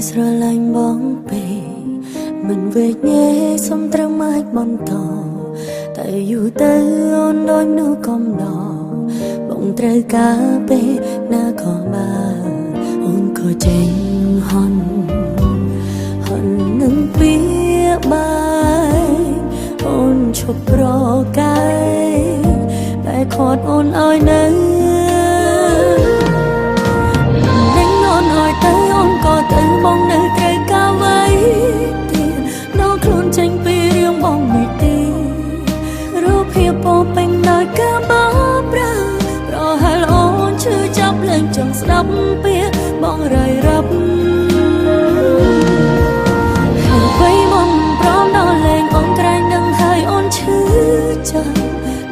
ស្រឡាញ់បងពេកមិនវេកញែកសុំត្រឹមអាចបន្តតែយូរទៅអូនដូចមនុស្សកំដរបងត្រូវការពេលណាក៏បានអូនក៏ចេញហន់នឹងពីបាយអូនឈប់ប្រកាយតែខត់អូនឲ្យនៅទៅបងនៅត្រូវការໄว้ទៀតដល់ខ្លួនចេញពីរឿងបងមួយទីរូបភាពពោពេញដោយការបោកប្រាស់ប្រហែលអូនឈឺចាប់លែងចង់ស្ដាប់ពាក្យបងរាយរាប់ហើយបងព្រមដល់លែងអូនក្រែងនឹងហើយអូនឈឺចាប់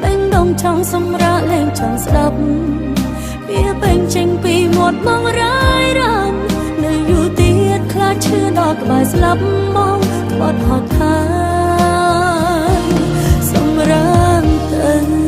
ពេញដងចង់សម្រាប់លែងចង់ស្ដាប់ពាក្យពេញចេញពីមាត់បងរាយរាប់ខ្លាចឈឺដល់ក្បែរស្លាប់មកបត់ហត់ហើយសម្រាប់ទៅ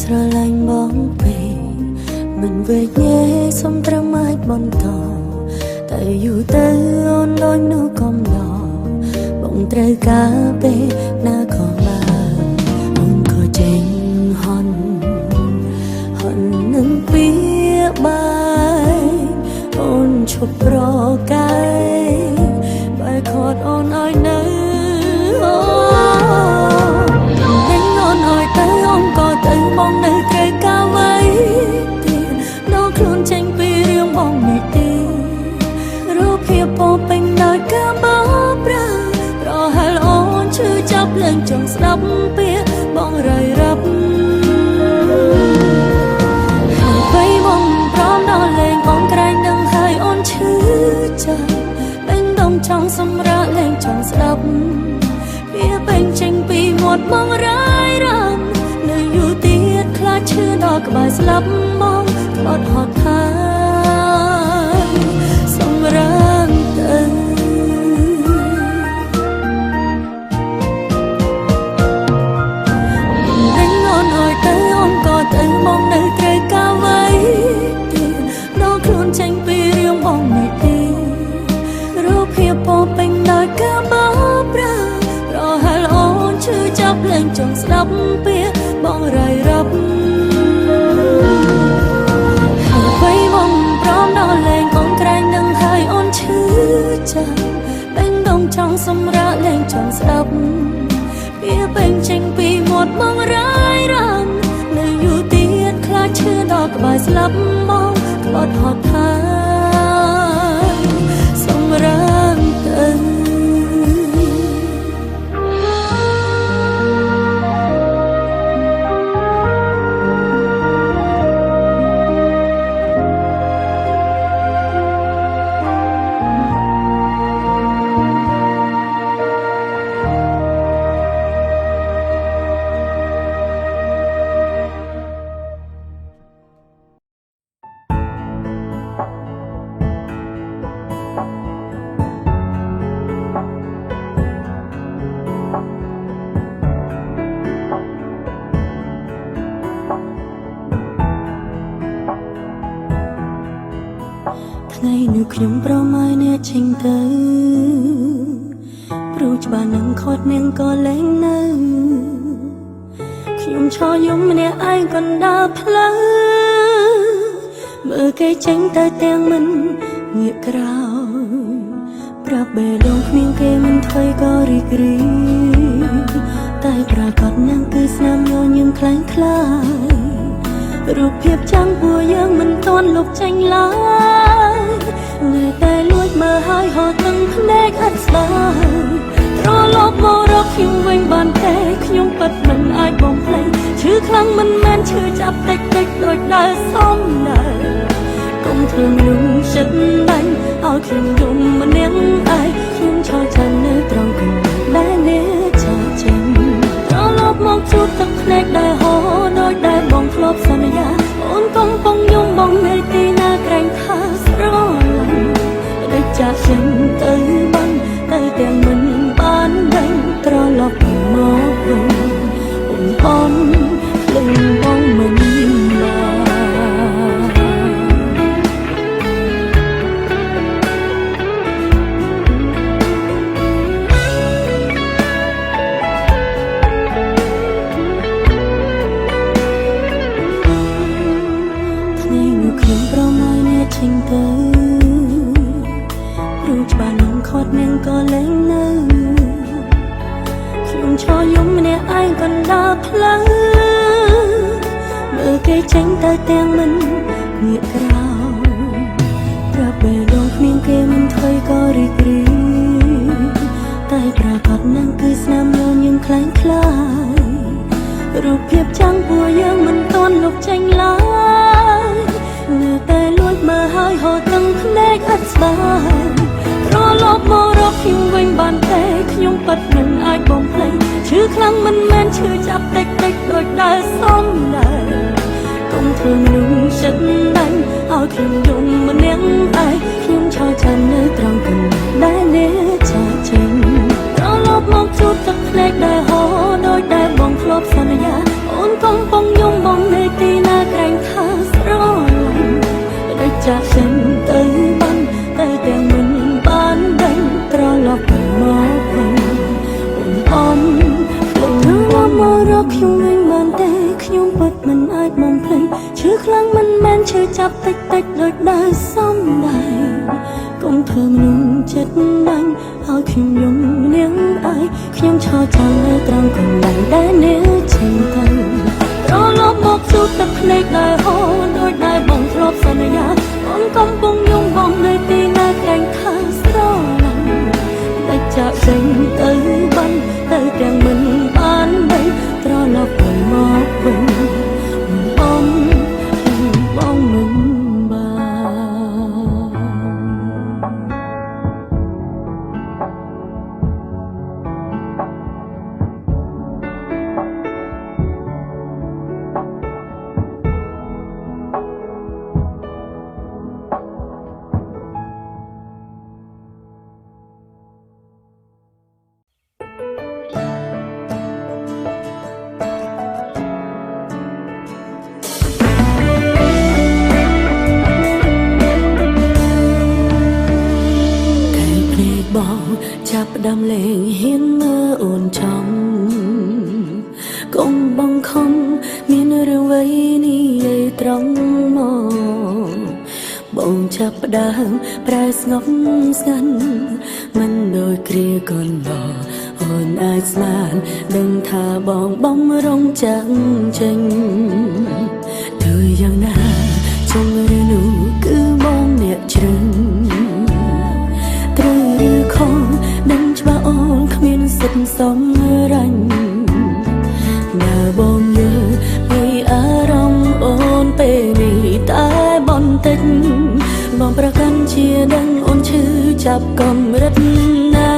ស្រឡាញ់បងពេកមិនវេកញែកសុំត្រឹមអាចបន្តតែយូរទៅអូនដូចមនុស្សកំដរបងត្រូវការពេលណាក៏បានអូនក៏ចេញហន់នឹងពីបាយអូនឈប់ប្រកាយបែរខត់អូនឲ្យនៅទៅបងនៅត្រូវការໄว้ទៀតដល់ខ្លួនចេញពីរឿងបងមួយទីរូបភាពពោពេញដោយការបោកប្រាស់ប្រហែលអូនឈឺចាប់លែងចង់ស្ដាប់ពាក្យបងរាយរាប់ហើយបងព្រមដល់លែងបងក្រែងនឹងហើយអូនឈឺចាប់ពេញដងចង់សម្រាប់លែងចង់ស្ដាប់ពាក្យពេញចេញពីមាត់បងរាយរាប់ខ្លាចឈឺដល់ក្បែរស្លាប់មកបត់ហត់ហើយសម្រាប់ទៅនឹងអូនឲ្យទៅអូនក៏ទៅបងនៅត្រូវការໄว้ទៀតដល់ខ្លួនចេញពីរឿងបងមួយទីរូបភាពពោពេញដោយការបោកប្រាស់ប្រហែលអូនឈឺចាប់លែងចង់ស្ដាប់ពាក្យបងរាយរាប់ពេញដងចង់សម្រាប់លែងចង់ស្ដាប់ពាក្យពេញចេញពីមាត់បងរាយរាប់នៅយូរទៀតខ្លាចឈឺដល់ក្បែរស្លាប់មកបត់ហត់ហើយសម្រាប់ទៅថ្ងៃនេះខ្ញុំប្រមាយអ្នកចេញទៅព្រោះច្បាស់នឹងខត់នាងក៏លែងនៅខ្ញុំឈរយំម្នាក់ឯងកណ្ដាលផ្លូវមើលគេចេញទៅទាំងមិនងាកក្រោយប្រាប់បេះដូងគ្មានគេមិនថ្មីក៏រីករាយតែប្រកាសនឹងគឺស្នាមញញឹមខ្លាំងខ្លាយរូបភាពចាំងពួកយើងមិនទាន់លុបចេញឡើយនៅតែលួចមើលហើយហត់ទាំងភ្នែកអត់ស្ដាយត្រឡប់មករកខ្ញុំវិញបានទេខ្ញុំពិតមិនអាចបំភ្លេចឈឺខ្លាំងមិនមែនឈឺចាប់តិចដូចដើរសំដៅកុំធ្វើមនុស្សចិត្តបាញ់ឲ្យខ្ញុំ ថ្ងៃនោះខ្ញុំប្រមាយអ្នកចេញទៅរូបច្បាស់នឹងខត់នាងក៏លែងនៅខ្ញុំឈរយំម្នាក់ឯងកណ្ដាលផ្លូវមើលគេចេញទៅទាំងមិនងាកក្រោយប្រាប់បេះដូងគ្មានគេមិនថ្មីក៏រីករាយតែប្រកាសនឹងគឺស្នាមញញឹមខ្លាំងខ្លាយរូបភាពចាំងពួកយើងមិនទាន់លុបចេញឡើយនៅតែលួចមើលហើយហូរទាំងភ្នែកអត់ស្បើយត្រឡប់មករកខ្ញុំវិញបានទេខ្ញុំពិតមិនអាចបំភ្លេចឈឺខ្លាំងមិនមែនឈឺចាប់តិចតិចដូចដែលសំដែរកុំធ្វើមនុស្សចិត្តដាច់ឲ្យខ្ញុំយំម្នាក់ឯងខ្ញុំឆោតចាំនៅត្រង់កណ្ដាលដែលអ្នកចាចេញត្រឡប់មកជួបទឹកភ្នែកដែលហូរដូចដែលបងធ្លាប់សន្យាអូនកំពុងយំបងនៅទីណាក្រែងថាស្រឡាញ់ដូចចាក់ចេញទៅបានតែទាំងមិនបានដឹងត្រឡប់មកវិញអូនភ្លេចនឹងមករកខ្ញុំវិញបានទេខ្ញុំពិតមិនអាចបំភ្លេចឈឺខ្លាំងមិនមែនឈឺចាប់តិចតិចដូចដែលសំដែរកុំធ្វើមនុស្សចិត្តដាច់ឲ្យខ្ញុំយំម្នាក់ឯងខ្ញុំឆោតចាំនៅត្រង់កន្លែងដែលអ្នកចេញទៅត្រឡប់មកជួបទឹកភ្នែកដែលហូរដូចដែលបងធ្លាប់សន្យាអូនកំពុងយំបងនៅទីណាក្រែងខាងស្រឡាញ់តែចាក់ចេញទៅបានតែទាំងមិនបានដឹងត្រឡប់មកវិញបងមិនបានចាប់ផ្ដើមលេងហ៊ានមើលអូនចំកុំបងខំមានរឿងអ្វីនេះឯត្រង់មកបងចាប់ផ្ដើមប្រែស្ងប់ស្ងាត់មិនដូចគ្រាកន្លងអូនអាចស្មានដឹងថាបងបំរុងចាំងចេញទៅយ៉ាងណាចង់រឿងនោះគឺបងអ្នកជ្រឹងត្រូវឬខុសដឹងច្បាស់អូនគ្មានសិទ្ធិសម្រេចដើរបងយល់ពីអារម្មណ៍អូនពេលនេះតែបន្តិចបងប្រកាន់ជាដឹងអូនឈឺចាប់កម្រិតណា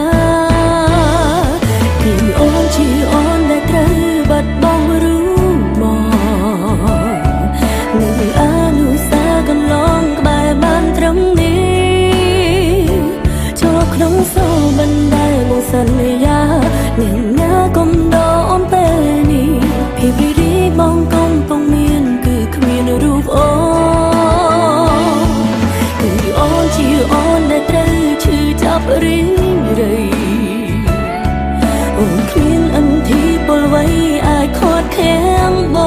ពីអូនជាអូនដែលត្រូវបាត់បង់រូបមកនឹងអនុសាកន្លងក្បែរបានត្រឹមនេះចូលក្នុងសោបណ្ដាលមកសន្យាអ្នកណាកុំដោអូនពេលនេះភាពរីករាយបងកំពុងមានគឺគ្មានរូបអូនគឺអូនជាអូនដែលត្រូវឈឺចាប់រីងរៃអូនគ្មានអន្ទីពលអ្វីអាចខាត់ខាំងប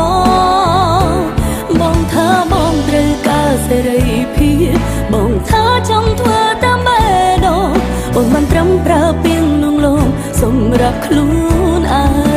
ងថាបងត្រូវការសេរីភាពបងថាចង់ធ្វើតាមបេះដូងអូនមិនត្រឹមប្រើពាក្យលងលងសម្រាប់ខ្លួនឯង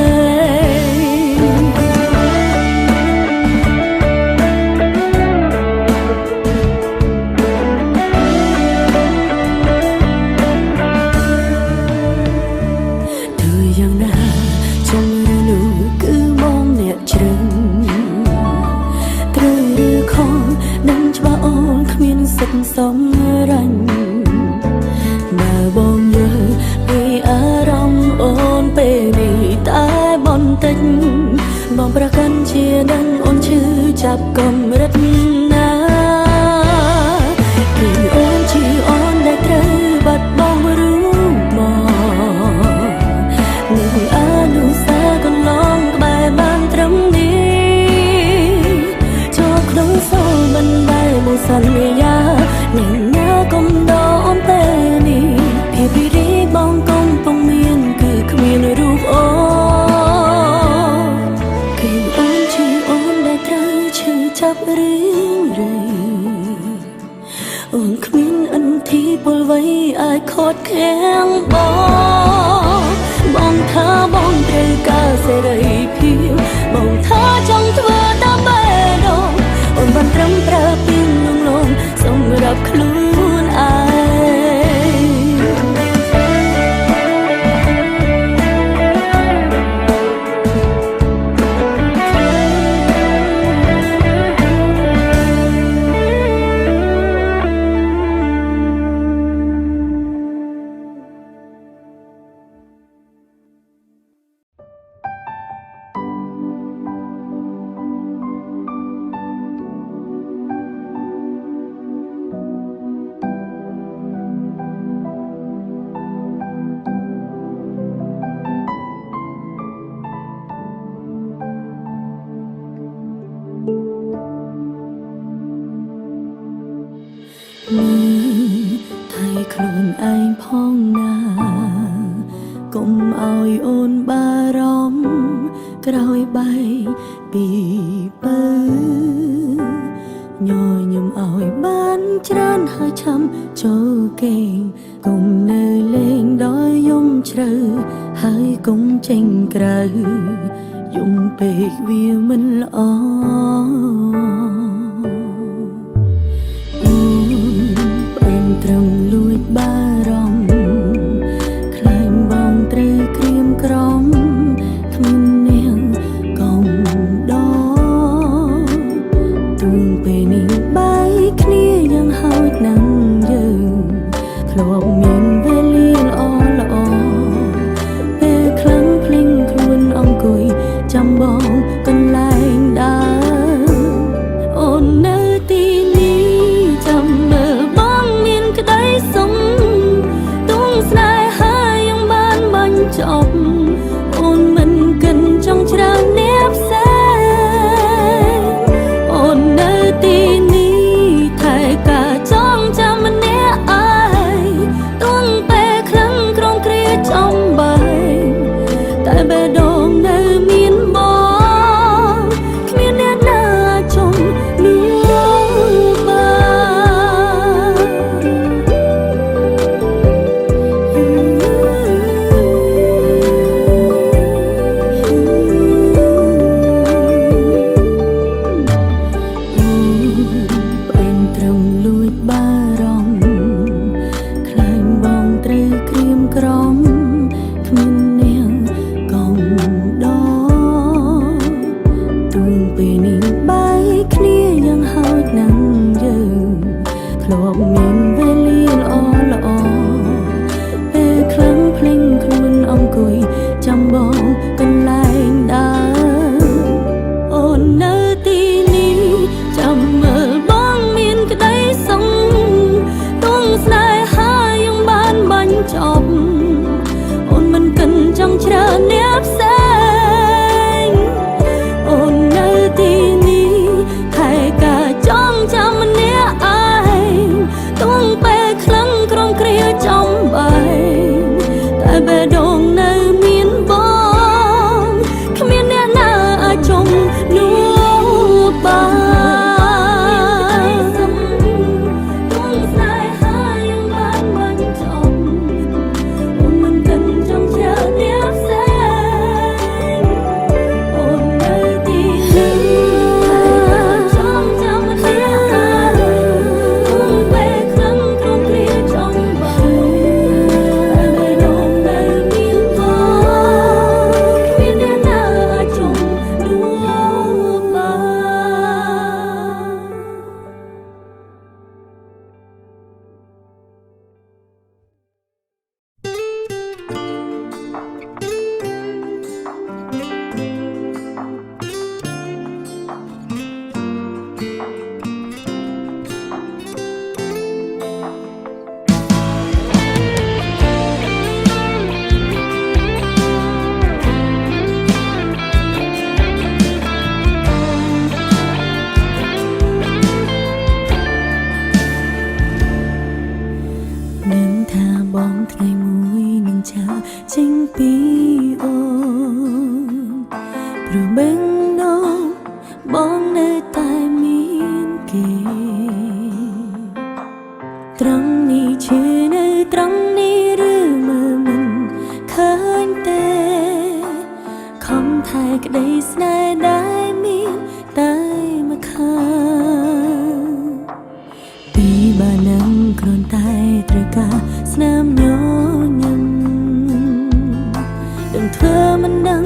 សម្រេចបើបងយល់ពីអារម្មណ៍អូនពេលនេះតែបន្តិចបងប្រកាន់ជាដឹងអូនឈឺចាប់កម្រិតណាពីអូនជាអូនដែលត្រូវបាត់បង់រូបមកនឹងអនុសាកន្លងក្បែរបានត្រឹមនេះចូលក្នុងសោបណ្ដាលមកសន្យានឹង វីអាចខត់ខាំងបងថាបងត្រូវការសេរីភាពបងថាចង់ធ្វើដើម្បីដងអូនបានត្រឹមប្រើពីលងលងសម្រាប់ខ្លួនឯមើលថៃខ្លួនឯងផងណាកុំឲ្យអូនបារម្ភក្រោយបែកពីបើញញឹមឲ្យបានច្រើនហើយឆាំចូលគេងកុំនៅលេងដល់យំជ្រៅហើយកុំចេញក្រៅយំពេកវាមិនល្អត្រឹមលួចបារម្ភខ្លាញ់បងត្រូវក្រៀមក្រំគ្មាននាងកុំដទួងពេលនេះបាយគ្នាយ៉ាងហោចណាស់យើងធ្លាប់មានវេលាល្អពេលខ្លាំងភ្លេងខ្លួនអង្គុយចាំបងកន្លែងដើរអូននៅទីនេះចាំមើលក្តីសុំទួងស្នេហាយ៉ាងបានបាញ់ចប់អូនមិនកិនចង់ច្រើនអ្នកផ្សេងអូននៅទីនេះថែការចងចាំម្នាក់ឯងទួងពេលខ្លាំងក្រំគ្រាចំបែងតែបេះដូងនៅមានបងគ្មានអ្នកណាចង់នោះធ្លាប់មានវេលាល្អពេលខ្លាំងភ្លេងខ្លួនអង្គុយចាំបងកន្លែងដើរអូននៅទីនេះចាំមើលបងមានក្តីសុំទួងស្នេហាយ៉ាងបានបាញ់ចប់អូនមិនកិនចង់ច្រើនអ្នកផ្សេងអូននៅទីនេះថែការចងចាំម្នាក់ឯងទួងពេលខ្លាំងក្រំគ្រាចំបែងតែបេះដូងនៅមានបងគ្មានអ្នកណាអាចចង់នោះបានទួងស្នេហាយ៉ាងបានបាញ់ចប់អូនមិនកិនចង់ច្រើនអ្នកផ្សេងអូននៅទីនេះចងចាំម្នាក់ឯងទួងពេលខ្លាំងក្រំគ្រាចំបែងតែបេះដូងនៅមានបងគ្មានអ្នកណាអាចចង់នោះបាននឹងថាបងថ្ងៃមួយនឹងចាចេញពីអូនព្រោះបេះដូងបងនៅតែមានគេ ត្រង់នេះឈឺនៅត្រង់នេះឬមើលមិនឃើញទេខំថែក្តីស្នេហ៍ដែលមានតែមកខាងពីបាននឹងគ្រាន់តែត្រូវការស្នាមញញឹមដឹងធ្វើមិនដឹង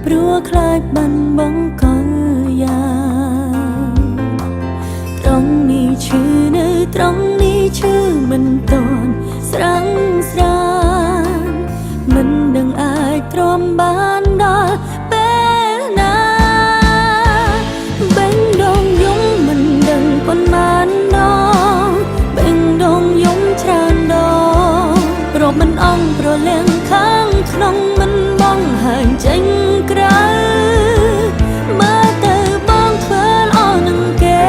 ព្រោះខ្លាចបាត់បង់កលយ៉ាងត្រង់នេះឈឺនៅត្រង់នេះឈឺមិនតន់ស្រាំងស្រានមិនដឹងអាចទ្រាំបានដល់ពេលណាបេះដូងយំមិនដឹងប៉ុន្មានដងបេះដូងយំច្រើនដងព្រោះមិនអង់ប្រលៀងខាងក្នុងមិនបងហាញចេញក្រៅមើលទៅបងធ្វើល្អនឹងគេ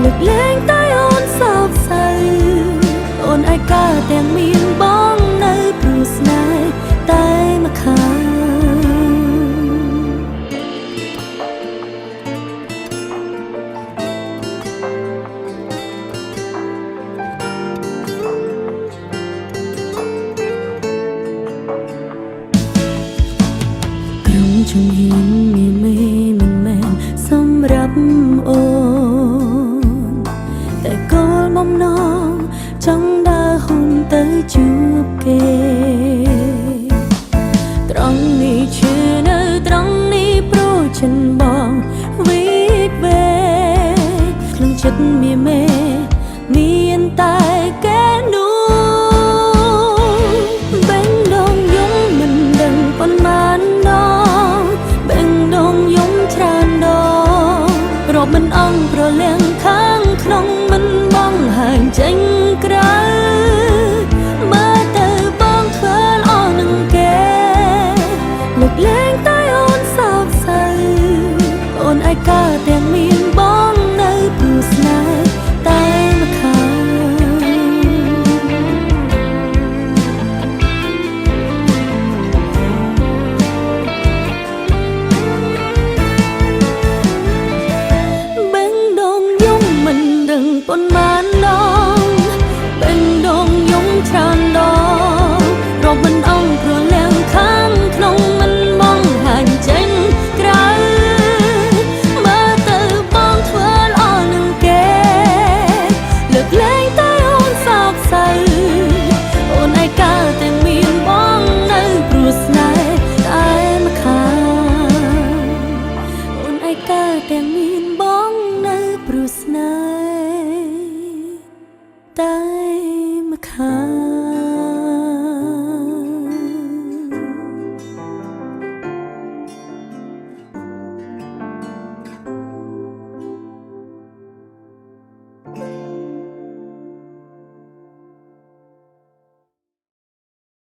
លើកលែងតែអូនសោកសៅអូនឯកាទាំងមានបងនៅព្រោះស្នេហ៍តែមកខាងជំហានមានមេមិនមែនសម្រាប់អូនតែគោលបំណងចង់ដើរហ៊ុនទៅជួបគេត្រង់នេះឈឺនៅត្រង់នេះព្រោះចិនបងវិតវេក្នុងចិត្តមានមេមានតែគេនោះបេះដូងយំមិនដឹងប៉ុន្មានដងបេះដូងយំច្រើនដងរកមិនអង់ប្រលៀងខាងក្នុងមិនបងហាញចេញក្រៅមើលទៅបងធ្វើល្អនឹងគេលើកលែងតែអូនសោកសៅអូនឯកាទាំងមានបងនៅព្រោះស្នេហ៍តែមកខាងប៉ុន្មានដងបេះដូងយំច្រើនដងរកមិនអង់ព្រលៀងខាងក្នុងមិនបងហាញចេញក្រៅមើលទៅបងធ្វើល្អនឹងគេលើកលែងតែអូនសោកសៅអូនឯកាទាំងមានបងនៅព្រោះស្នេហ៍តែមកខាងអូនឯកាទាំងមានបងនៅព្រោះស្នេហ៍តែមកខា